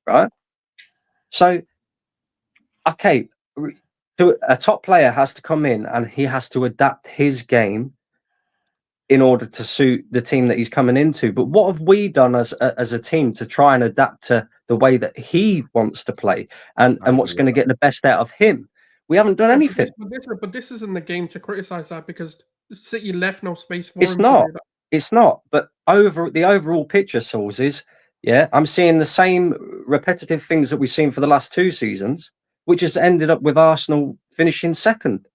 right? So, okay, so a top player has to come in and he has to adapt his game in order to suit the team that he's coming into. But what have we done as a team to try and adapt to the way that he wants to play and what's going to get the best out of him? We haven't done anything. But this isn't the game to criticize that, because City left no space for It's him not. to do that. It's not. But the overall picture, Sauls, is, yeah, I'm seeing the same repetitive things that we've seen for the last 2 seasons, which has ended up with Arsenal finishing second.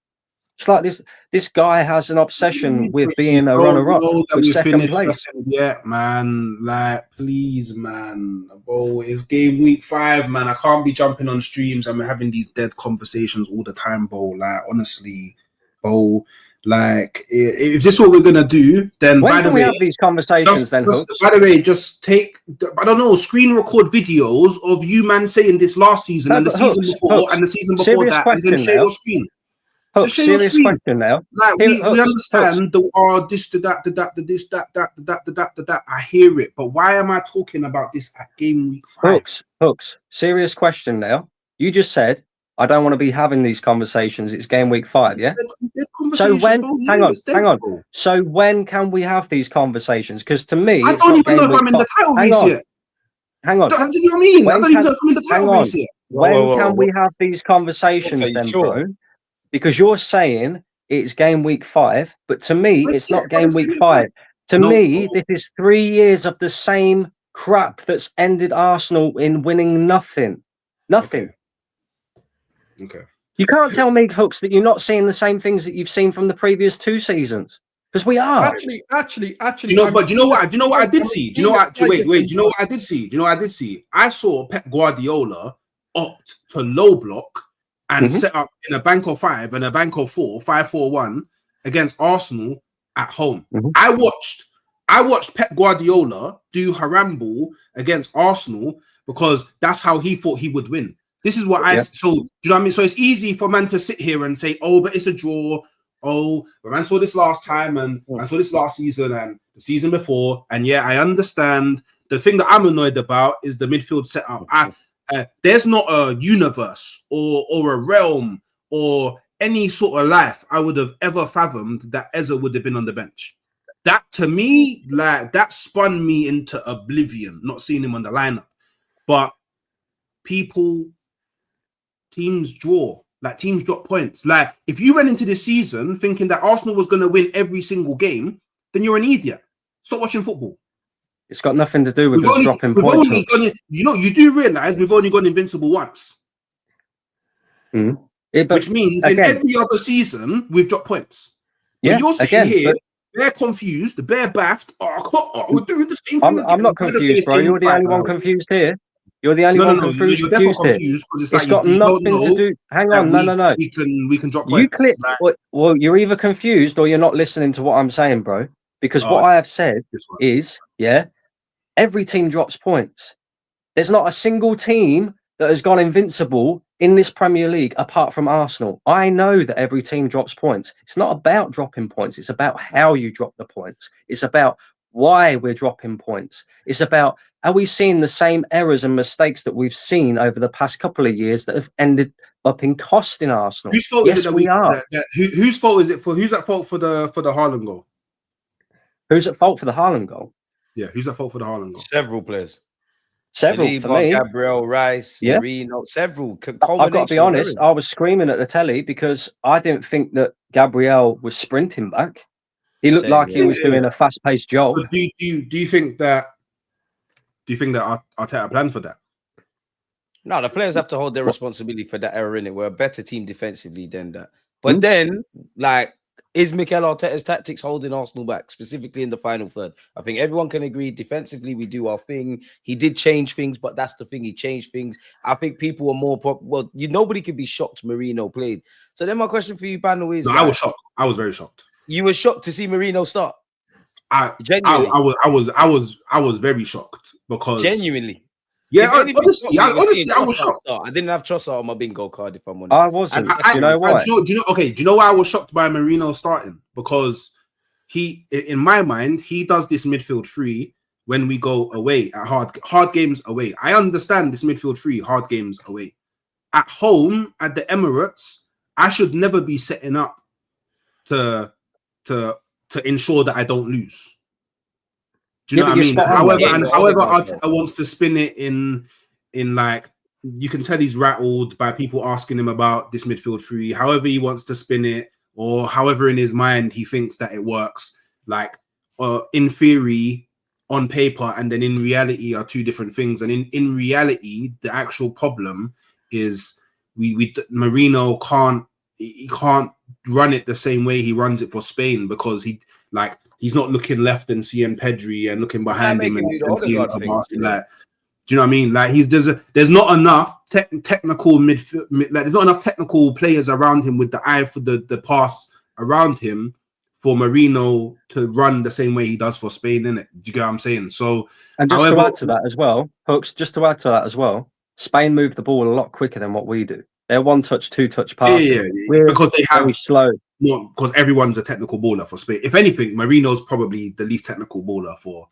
It's like this guy has an obsession with being a runner-up with second place. Yeah, man. Like, please, man. Bro, it's game week 5, man. I can't be jumping on streams and we're having these dead conversations all the time, bro. Like, honestly, bro. Like, if this is what we're gonna do, then when by the can way, we have these conversations? By the way, just take, I don't know, screen record videos of you, man, saying this last season and the season before and the season before that, and then share your screen. Serious question now. Like, we understand this, that. I hear it, but why am I talking about this at game week 5? Hooks. Serious question now. You just said I don't want to be having these conversations. It's game week 5, yeah. So when? Hang on. So when can we have these conversations? Because to me, I don't even know if I'm in the title race yet. Hang on. Do you know what I mean? I don't even know if I'm in the title race yet. When can we have these conversations then, bro? Because you're saying it's game week 5, but to me, it's not game week 5. To me, this is 3 years of the same crap that's ended Arsenal in winning nothing. Nothing. Okay. You can't tell me, Hooks, that you're not seeing the same things that you've seen from the previous 2 seasons. Because we are. Actually. You know, but do you know what? Do you know what I did see? Do you know what? Wait. Do you know what I did see? Do you know what I did see? I saw Pep Guardiola opt to low block and set up in a bank of 5 and a bank of 4, 5-4-1 against Arsenal at home. I watched Pep Guardiola do Harambe against Arsenal because that's how he thought he would win. This is what so do you know what I mean? So it's easy for man to sit here and say, oh, but it's a draw. Oh, but man saw this last time and I saw this last season and the season before. And yeah, I understand. The thing that I'm annoyed about is the midfield setup. There's not a universe or a realm or any sort of life I would have ever fathomed that Eze would have been on the bench. That, to me, like, that spun me into oblivion, not seeing him on the lineup. But teams draw. Like, teams drop points. Like, if you went into this season thinking that Arsenal was going to win every single game, then you're an idiot. Stop watching football. It's got nothing to do with us dropping points. You do realise we've only gone invincible once. Which means in every other season, we've dropped points. Yeah, you're sitting here, they're confused, they're baffed. We're doing the same thing. I'm not confused, bro. You're the only one confused here. You're the only one confused here. It's got nothing to do. Hang on, no. We can drop points. Well, you're either confused or you're not listening to what I'm saying, bro. Because what I have said is, every team drops points. There's not a single team that has gone invincible in this Premier League apart from Arsenal. I know that every team drops points. It's not about dropping points. It's about how you drop the points. It's about why we're dropping points. It's about, are we seeing the same errors and mistakes that we've seen over the past couple of years that have ended up in costing Arsenal? Whose fault is it we are? Whose fault is it for? Who's at fault for the Haaland goal? Who's at fault for the Haaland goal? Yeah, who's at fault for the Haaland goal? Several players. Several Saliba, for me. Gabriel, Rice, Marino, several. I've got to be honest, I was screaming at the telly because I didn't think that Gabriel was sprinting back. He looked like he was doing a fast-paced job. But do you think that Arteta planned for that? No, the players have to hold their responsibility for that error in it. We're a better team defensively than that. But then, like, is Mikel Arteta's tactics holding Arsenal back, specifically in the final third? I think everyone can agree defensively we do our thing. He did change things, but that's the thing. He changed things. I think people were more... nobody could be shocked Marino played. So then my question for you, panel, is... No, I was shocked. I was very shocked. You were shocked to see Marino start? I was very shocked because... Genuinely? Yeah, honestly, I was shocked. I didn't have Trossard on my bingo card, if I'm honest. I wasn't. Do you know why? Do you know why I was shocked by Marino starting? Because he, in my mind, he does this midfield 3 when we go away at hard games away. I understand this midfield three, hard games away. At home at the Emirates, I should never be setting up to ensure that I don't lose. Do you know what I mean? However, Arteta wants to spin it in like, you can tell he's rattled by people asking him about this midfield three. However he wants to spin it, or however in his mind he thinks that it works. Like, in theory, on paper, and then in reality are two different things. And in reality, the actual problem is Marino can't run it the same way he runs it for Spain, because he's not looking left and seeing Pedri and looking behind him and seeing Kabasi. Like, do you know what I mean? Like, there's not enough technical midfield. Like, there's not enough technical players around him with the eye for the pass around him for Marino to run the same way he does for Spain, innit? Do you get what I'm saying? So, and just to add to that as well, Hooks, Spain move the ball a lot quicker than what we do. They're one-touch, two-touch passing. Yeah. Because they have very slow. Because everyone's a technical baller for Spain. If anything, Marino's probably the least technical baller for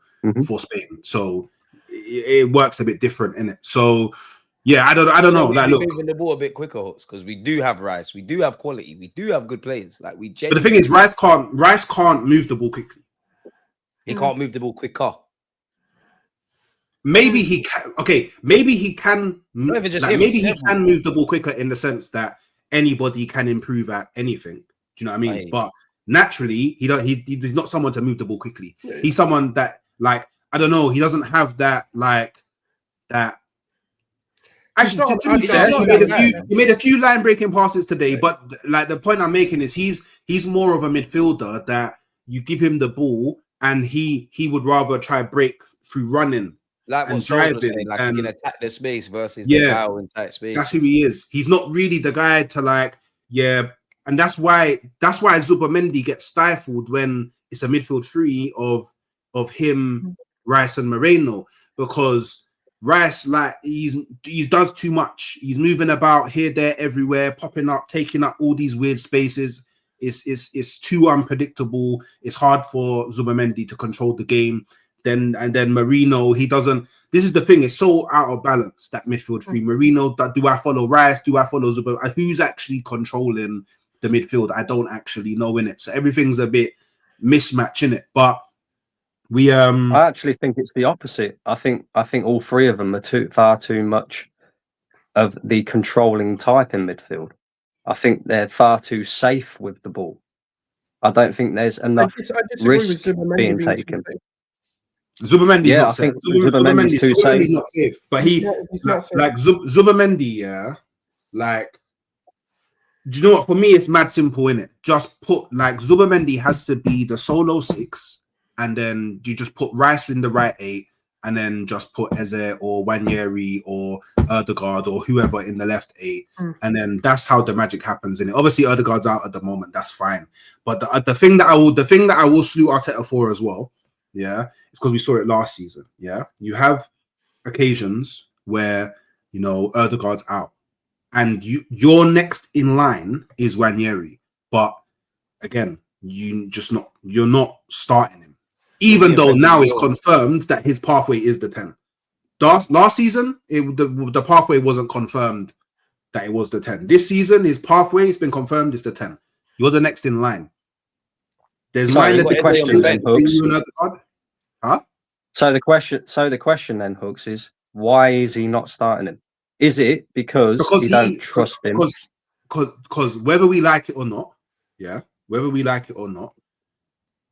Spain. So it works a bit different, innit? So yeah, I don't know. Like, look, moving the ball a bit quicker, because we do have Rice, we do have quality, we do have good players. Like, but the thing is, Rice can't move the ball quickly. He can't move the ball quicker. Maybe he can. Okay, maybe he can. Maybe he can move the ball quicker in the sense that anybody can improve at anything. Do you know what I mean? Right. But naturally, he's not someone to move the ball quickly. Yeah. He's someone that, like, I don't know. He doesn't have that, like, that. Actually, to be fair, he made a few line breaking passes today. Right. But like, the point I'm making is he's more of a midfielder that you give him the ball and he would rather try break through running. Like what Sol was saying, like, he can attack the space versus the guy in tight space. That's who he is. He's not really the guy to, like, and that's why Zubimendi gets stifled when it's a midfield three of him, Rice, and Moreno, because Rice, like, he does too much. He's moving about here, there, everywhere, popping up, taking up all these weird spaces. It's too unpredictable. It's hard for Zubimendi to control the game. Then Marino, he doesn't. This is the thing; it's so out of balance, that midfield three. Marino, do I follow Rice? Do I follow Zuba? Who's actually controlling the midfield? I don't actually know, in it. So everything's a bit mismatch in it. But we I actually think it's the opposite. I think all three of them are far too much of the controlling type in midfield. I think they're far too safe with the ball. I don't think there's enough risk being taken. Zubimendi's not safe. Zubimendi's too safe. Not safe. But he's like Zubimendi, yeah. Like, do you know what? For me, it's mad simple, innit? Just put, like, Zubimendi has to be the solo 6, and then you just put Rice in the right 8, and then just put Eze or Wanyeri or Ødegaard or whoever in the left 8, and then that's how the magic happens. And obviously, Ødegaard's out at the moment. That's fine. But the thing that I will salute Arteta for as well, yeah, it's because we saw it last season. Yeah, you have occasions where, you know, Ødegaard's out, and your next in line is Wanyeri, but again, you're not starting him, even though now it's confirmed that his pathway is the 10. Last season, the pathway wasn't confirmed that it was the 10. This season, his pathway has been confirmed is the 10. You're the next in line. There's the question then, Hooks. Huh? So the question then, Hooks, is why is he not starting him? Is it because you don't trust him? Because whether we like it or not,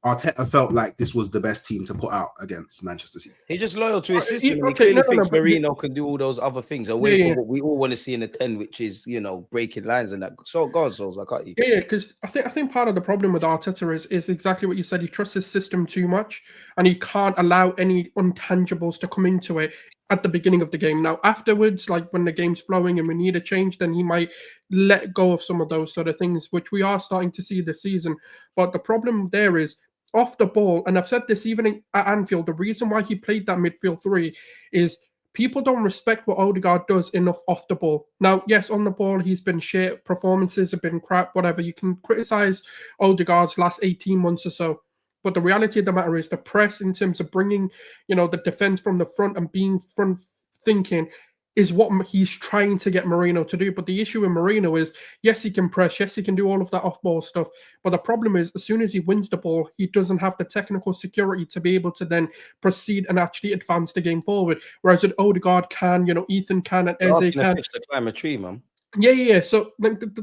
Arteta felt like this was the best team to put out against Manchester City. He's just loyal to his system. He clearly thinks Marino can do all those other things away from what we all want to see in the 10, which is, you know, breaking lines and that. So, go on, Souls, I can't. Yeah, because I think part of the problem with Arteta is exactly what you said. He trusts his system too much, and he can't allow any intangibles to come into it at the beginning of the game. Now, afterwards, like when the game's flowing and we need a change, then he might let go of some of those sort of things, which we are starting to see this season. But the problem there is, off the ball, and I've said this even at Anfield, the reason why he played that midfield 3 is people don't respect what Ødegaard does enough off the ball. Now, yes, on the ball, he's been shit. Performances have been crap, whatever. You can criticize Ødegaard's last 18 months or so. But the reality of the matter is the press, in terms of bringing, the defense from the front and being front thinking, is what he's trying to get Moreno to do. But the issue with Moreno is, yes, he can press, yes, he can do all of that off-ball stuff. But the problem is, as soon as he wins the ball, he doesn't have the technical security to be able to then proceed and actually advance the game forward. Whereas with Odegaard can, Ethan can, and Eze can. To climb a tree, man. Yeah. So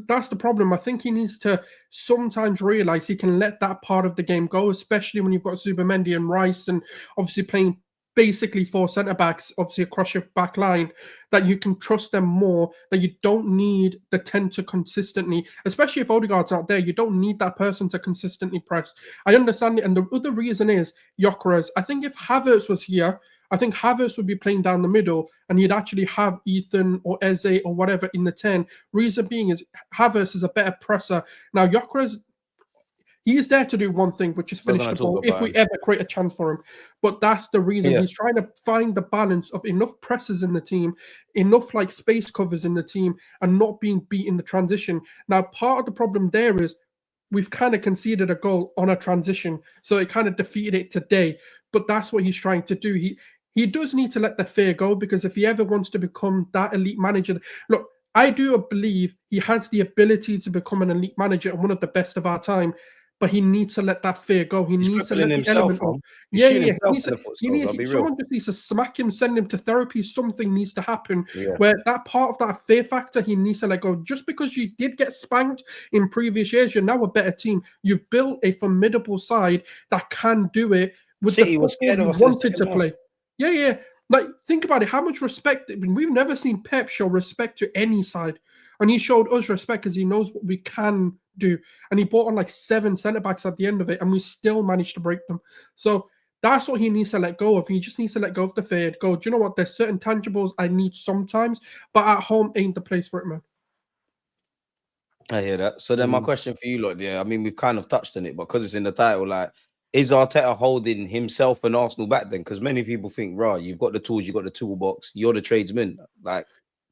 that's the problem. I think he needs to sometimes realize he can let that part of the game go, especially when you've got Zubimendi and Rice, and obviously playing basically 4 centre-backs, obviously across your back line, that you can trust them more, that you don't need the 10 to consistently, especially if Odegaard's not there, you don't need that person to consistently press. I understand it. And the other reason is Gyökeres. I think if Havertz was here, I think Havertz would be playing down the middle and you'd actually have Ethan or Eze or whatever in the 10. Reason being is Havertz is a better presser. Now, Gyökeres, he is there to do one thing, which is finish the ball if we ever create a chance for him. But that's the reason. He's trying to find the balance of enough presses in the team, enough space covers in the team, and not being beat in the transition. Now, part of the problem there is we've kind of conceded a goal on a transition, so it kind of defeated it today. But that's what he's trying to do. He does need to let the fear go, because if he ever wants to become that elite manager, look, I do believe he has the ability to become an elite manager and one of the best of our time. But he needs to let that fear go. He needs to let the element go. He needs someone just needs to smack him, send him to therapy. Something needs to happen where that part of that fear factor, he needs to let go. Just because you did get spanked in previous years, you're now a better team. You've built a formidable side that can do it with the football you wanted to play. Yeah. Think about it. How much respect? We've never seen Pep show respect to any side. And he showed us respect because he knows what we can do. And he brought on 7 centre-backs at the end of it, and we still managed to break them. So that's what he needs to let go of. He just needs to let go of the fear. Go, do you know what? There's certain tangibles I need sometimes, but at home ain't the place for it, man. I hear that. So then my question for you, I mean, we've kind of touched on it, but because it's in the title, is Arteta holding himself and Arsenal back then? Because many people think, you've got the tools, you've got the toolbox, you're the tradesman.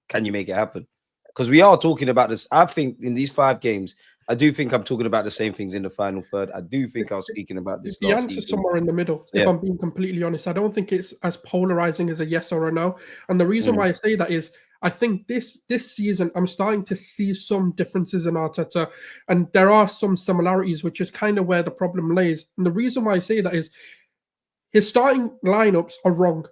Can you make it happen? Because we are talking about this. I think in these 5 games, I do think I'm talking about the same things in the final third. I do think I was speaking about this. The answer's somewhere in the middle, if I'm being completely honest. I don't think it's as polarizing as a yes or a no. And the reason why I say that is I think this season I'm starting to see some differences in Arteta, and there are some similarities, which is kind of where the problem lays. And the reason why I say that is his starting lineups are wrong.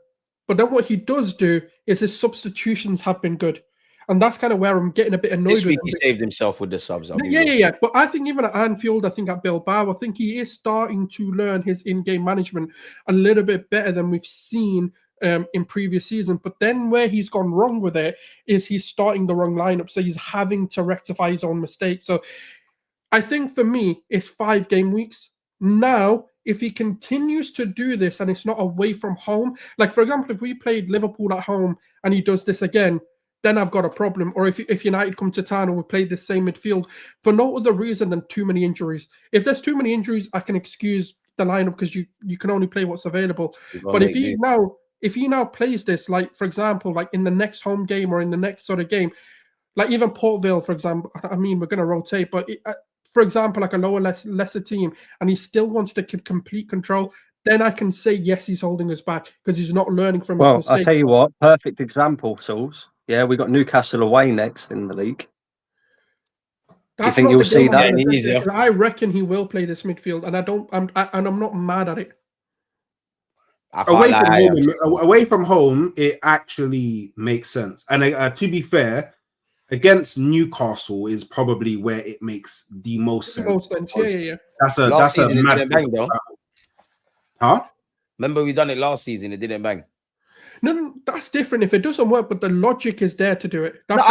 But then what he does do is his substitutions have been good. And that's kind of where I'm getting a bit annoyed. This week he saved himself with the subs. Yeah. But I think even at Anfield, I think at Bilbao, I think he is starting to learn his in-game management a little bit better than we've seen in previous seasons. But then where he's gone wrong with it is he's starting the wrong lineup. So he's having to rectify his own mistakes. So I think for me, it's 5 game weeks. Now, if he continues to do this and it's not away from home, for example, if we played Liverpool at home and he does this again, then I've got a problem. Or if United come to town and we play the same midfield for no other reason than too many injuries. If there's too many injuries, I can excuse the lineup because you can only play what's available. But if he now plays this, for example, in the next home game or in the next sort of game, even Port Vale, for example, I mean, we're going to rotate, but for example, a lower, lesser team, and he still wants to keep complete control, then I can say, yes, he's holding us back because he's not learning from his mistakes. I'll tell you what, perfect example, Sauls. Yeah, we got Newcastle away next in the league. Do you think you'll see that? I reckon he will play this midfield, and I'm not mad at it. Away from home, it actually makes sense. And to be fair, against Newcastle is probably where it makes the most sense. Yeah. That's a mad thing. Huh? Remember we done it last season, it didn't bang. No, that's different if it doesn't work, but the logic is there to do it. That's